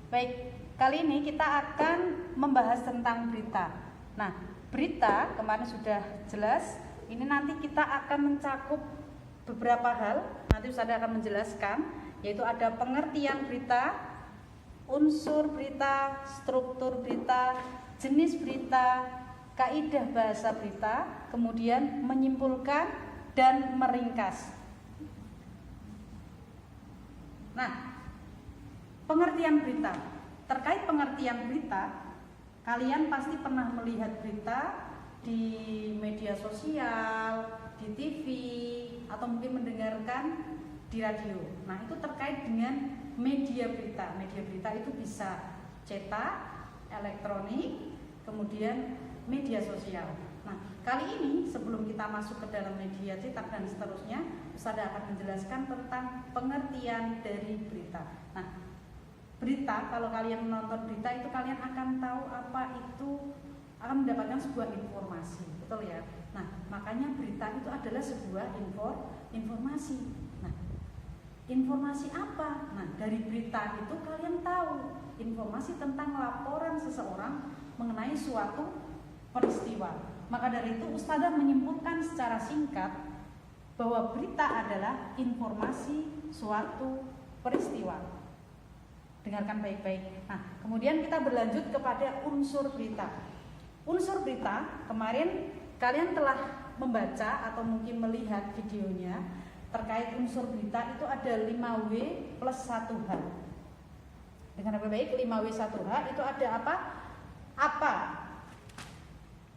Baik, kali ini kita akan membahas tentang berita. Nah, berita kemarin sudah jelas. Ini nanti kita akan mencakup beberapa hal. Nanti Ustazah akan menjelaskan, yaitu ada pengertian berita, unsur berita, struktur berita, jenis berita, kaidah bahasa berita, kemudian menyimpulkan dan meringkas. Nah, pengertian berita. Terkait pengertian berita, kalian pasti pernah melihat berita di media sosial, di TV, atau mungkin mendengarkan di radio. Nah, itu terkait dengan media berita. Media berita itu bisa cetak, elektronik, kemudian media sosial. Nah, kali ini sebelum kita masuk ke dalam media cetak dan seterusnya, Ustazah akan menjelaskan tentang pengertian dari berita. Nah, berita, kalau kalian menonton berita itu kalian akan tahu apa itu, akan mendapatkan sebuah informasi, betul ya? Nah, makanya berita itu adalah sebuah informasi. Nah, informasi apa? Nah, dari berita itu kalian tahu informasi tentang laporan seseorang mengenai suatu peristiwa. Maka dari itu Ustazah menyimpulkan secara singkat bahwa berita adalah informasi suatu peristiwa. Dengarkan baik-baik. Nah, kemudian kita berlanjut kepada unsur berita. Unsur berita, kemarin kalian telah membaca atau mungkin melihat videonya terkait unsur berita itu ada 5W plus 1H. Dengar baik-baik, 5W 1H itu ada apa?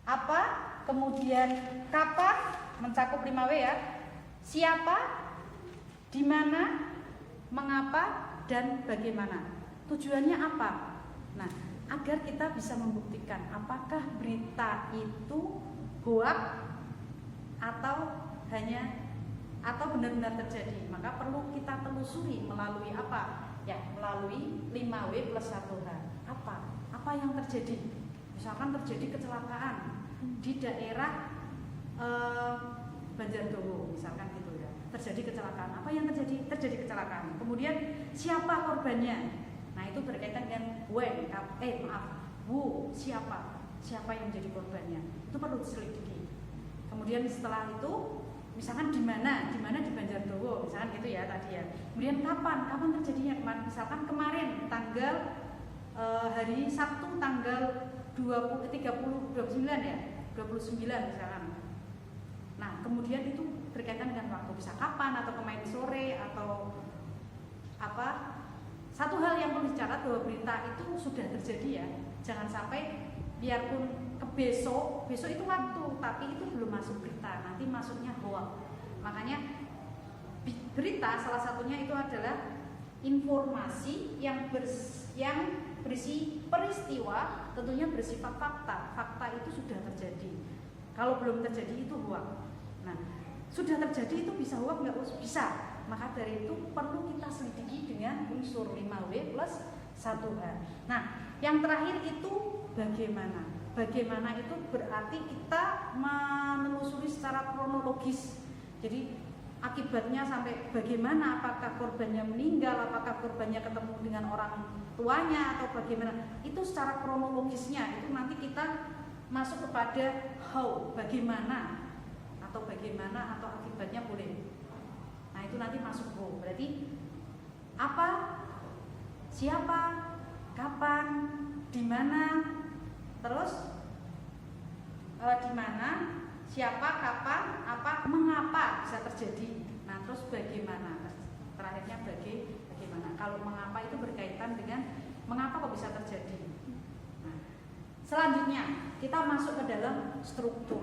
Apa, kemudian kapan, mencakup 5W ya. Siapa, di mana, mengapa, dan bagaimana. Tujuannya apa? Nah, agar kita bisa membuktikan apakah berita itu hoax atau benar-benar terjadi. Maka perlu kita telusuri melalui apa? Ya, melalui 5W plus 1H. Apa yang terjadi? Misalkan terjadi kecelakaan di daerah Banjardowo, misalkan gitu ya. Terjadi kecelakaan. Apa yang terjadi? Terjadi kecelakaan. Kemudian siapa korbannya? Nah, itu berkaitan dengan siapa yang jadi korbannya. Itu perlu diselidiki. Kemudian setelah itu, misalkan di mana di Banjardowo, misalkan gitu ya tadi ya. Kemudian kapan terjadinya? Misalkan kemarin tanggal hari Sabtu tanggal 29 misalkan. Nah, kemudian itu berkaitan dengan waktu, bisa kapan atau kemarin sore atau apa. Satu hal yang perlu dicatat bahwa berita itu sudah terjadi ya. Jangan sampai biarpun ke besok itu waktu, tapi itu belum masuk berita, nanti masuknya hoax. Makanya berita salah satunya itu adalah informasi yang berisi peristiwa, tentunya bersifat fakta. Fakta itu sudah terjadi. Kalau belum terjadi itu hoax. Nah, sudah terjadi itu bisa hoax nggak? Bisa. Maka dari itu perlu kita selidiki dengan unsur 5W plus 1H. Nah, yang terakhir itu bagaimana? Bagaimana itu berarti kita menelusuri secara kronologis. Jadi akibatnya sampai bagaimana, apakah korbannya meninggal, apakah korbannya ketemu dengan orang tuanya atau bagaimana, itu secara kronologisnya itu nanti kita masuk kepada how, bagaimana atau akibatnya boleh. Nah, itu nanti masuk how. Berarti apa, siapa, kapan, di mana, terus di mana, siapa, kapan, apa, mengapa bisa terjadi. Nah, terus bagaimana. Terakhirnya bagaimana. Kalau mengapa itu berkaitan dengan mengapa kok bisa terjadi. Nah, selanjutnya kita masuk ke dalam struktur.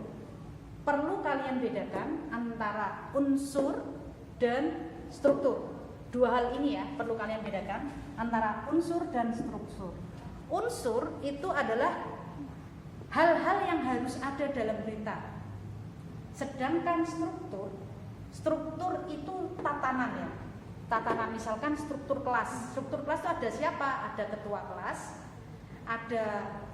Perlu kalian bedakan antara unsur dan struktur. Dua hal ini ya perlu kalian bedakan antara unsur dan struktur. Unsur itu adalah hal-hal yang harus ada dalam berita. Sedangkan struktur itu tatanan ya. Tatanan, misalkan struktur kelas. Struktur kelas itu ada siapa? Ada ketua kelas, ada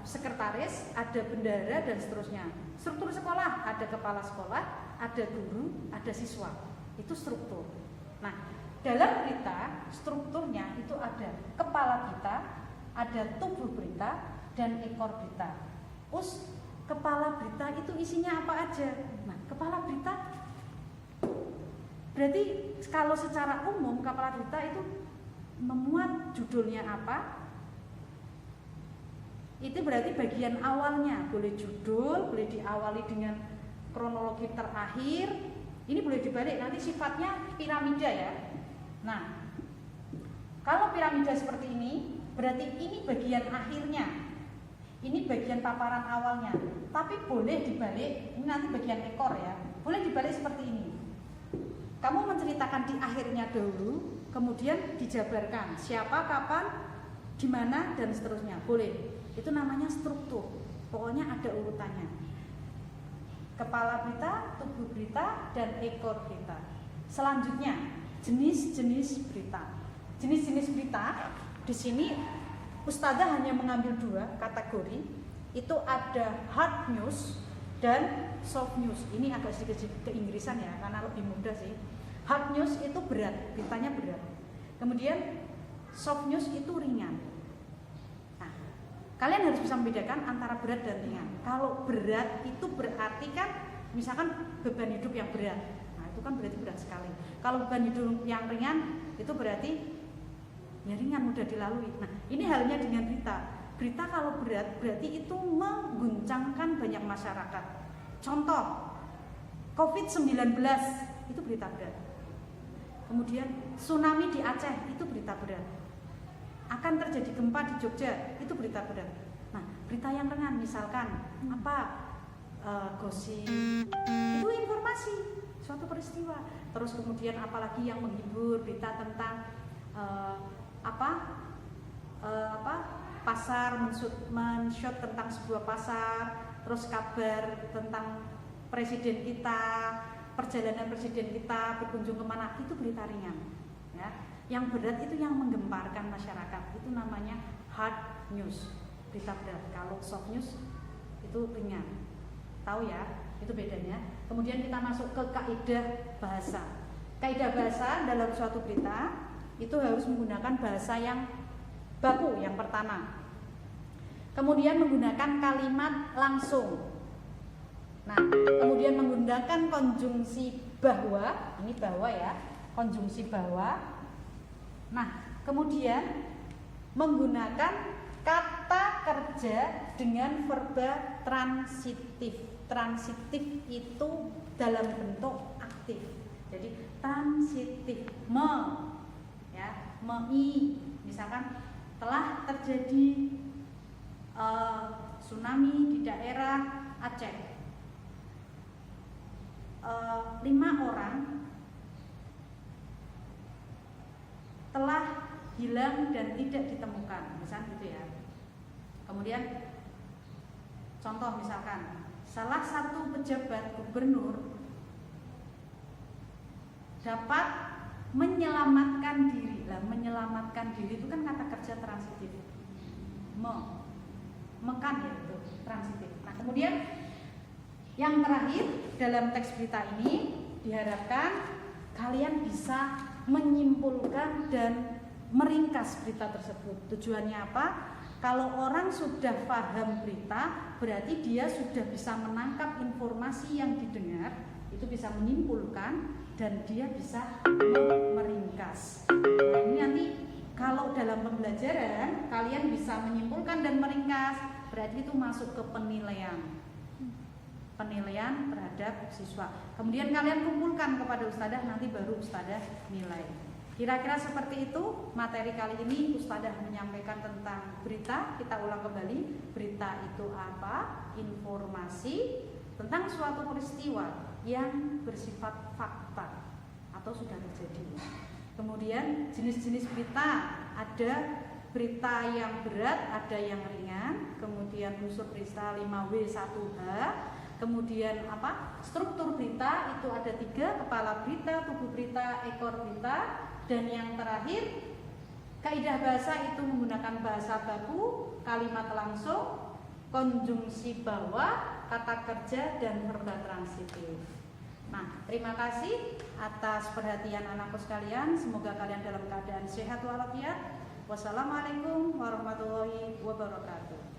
sekretaris, ada bendahara dan seterusnya. Struktur sekolah, ada kepala sekolah, ada guru, ada siswa. Itu struktur. Nah, dalam berita strukturnya itu ada kepala kita, ada tubuh berita dan ekor berita. Kepala berita itu isinya apa aja? Nah, kepala berita berarti kalau secara umum kepala berita itu memuat judulnya apa? Itu berarti bagian awalnya, boleh judul, boleh diawali dengan kronologi terakhir. Ini boleh dibalik, nanti sifatnya piramida ya. Nah, kalau piramida seperti ini, berarti ini bagian akhirnya. Ini bagian paparan awalnya. Tapi boleh dibalik, ini nanti bagian ekor ya. Boleh dibalik seperti ini. Kamu menceritakan di akhirnya dahulu, kemudian dijabarkan siapa, kapan, di mana, dan seterusnya. Boleh. Itu namanya struktur. Pokoknya ada urutannya. Kepala berita, tubuh berita, dan ekor berita. Selanjutnya, jenis-jenis berita. Jenis-jenis berita di sini Ustazah hanya mengambil 2 kategori. Itu ada hard news dan soft news. Ini agak sedikit keinggrisan ya, karena lebih mudah sih. Hard news itu berat, beritanya berat. Kemudian soft news itu ringan. Nah, kalian harus bisa membedakan antara berat dan ringan. Kalau berat itu berarti kan misalkan beban hidup yang berat. Nah, itu kan berarti berat sekali. Kalau beban hidup yang ringan itu berarti ya ringan, mudah dilalui. Nah, ini halnya dengan berita. Berita kalau berat berarti itu mengguncangkan banyak masyarakat. Contoh, COVID-19 itu berita berat. Kemudian tsunami di Aceh itu berita berat. Akan terjadi gempa di Jogja itu berita berat. Nah, berita yang ringan misalkan apa? Gosip itu informasi suatu peristiwa. Terus kemudian apalagi yang menghibur, berita tentang pasar, men-shot tentang sebuah pasar, terus kabar tentang presiden kita, perjalanan presiden kita berkunjung kemana, itu berita ringan ya. Yang berat itu yang menggemparkan masyarakat, itu namanya hard news, berita berat. Kalau soft news itu ringan, tahu ya, itu bedanya. Kemudian kita masuk ke kaidah bahasa. Kaidah bahasa dalam suatu berita itu harus menggunakan bahasa yang baku yang pertama. Kemudian menggunakan kalimat langsung. Nah, kemudian menggunakan konjungsi bahwa, ini bahwa ya, konjungsi bahwa. Nah, kemudian menggunakan kata kerja dengan verba transitif. Transitif itu dalam bentuk aktif. Jadi transitif, misalkan telah terjadi tsunami di daerah Aceh, 5 orang telah hilang dan tidak ditemukan, misalkan gitu ya. Kemudian contoh misalkan salah satu pejabat gubernur dapat menyelamatkan diri. Lah, menyelamatkan diri itu kan kata kerja transitif. Mekan ya, itu transitif. Nah, kemudian yang terakhir dalam teks berita ini diharapkan kalian bisa menyimpulkan dan meringkas berita tersebut. Tujuannya apa? Kalau orang sudah paham berita, berarti dia sudah bisa menangkap informasi yang didengar, itu bisa menyimpulkan dan dia bisa meringkas. Nah, ini nanti kalau dalam pembelajaran kalian bisa menyimpulkan dan meringkas, berarti itu masuk ke penilaian terhadap siswa. Kemudian kalian kumpulkan kepada ustadzah, nanti baru ustadzah nilai. Kira-kira seperti itu materi kali ini. Ustadzah menyampaikan tentang berita. Kita ulang kembali, berita itu apa? Informasi tentang suatu peristiwa yang bersifat fakta atau sudah terjadi. Kemudian jenis-jenis berita, ada berita yang berat, ada yang ringan. Kemudian unsur berita 5W1H. Kemudian apa? Struktur berita itu ada 3, kepala berita, tubuh berita, ekor berita. Dan yang terakhir, kaidah bahasa itu menggunakan bahasa baku, kalimat langsung, konjungsi bawah, kata kerja, dan verba transitif. Nah, terima kasih atas perhatian anakku sekalian. Semoga kalian dalam keadaan sehat walafiat. Wassalamualaikum warahmatullahi wabarakatuh.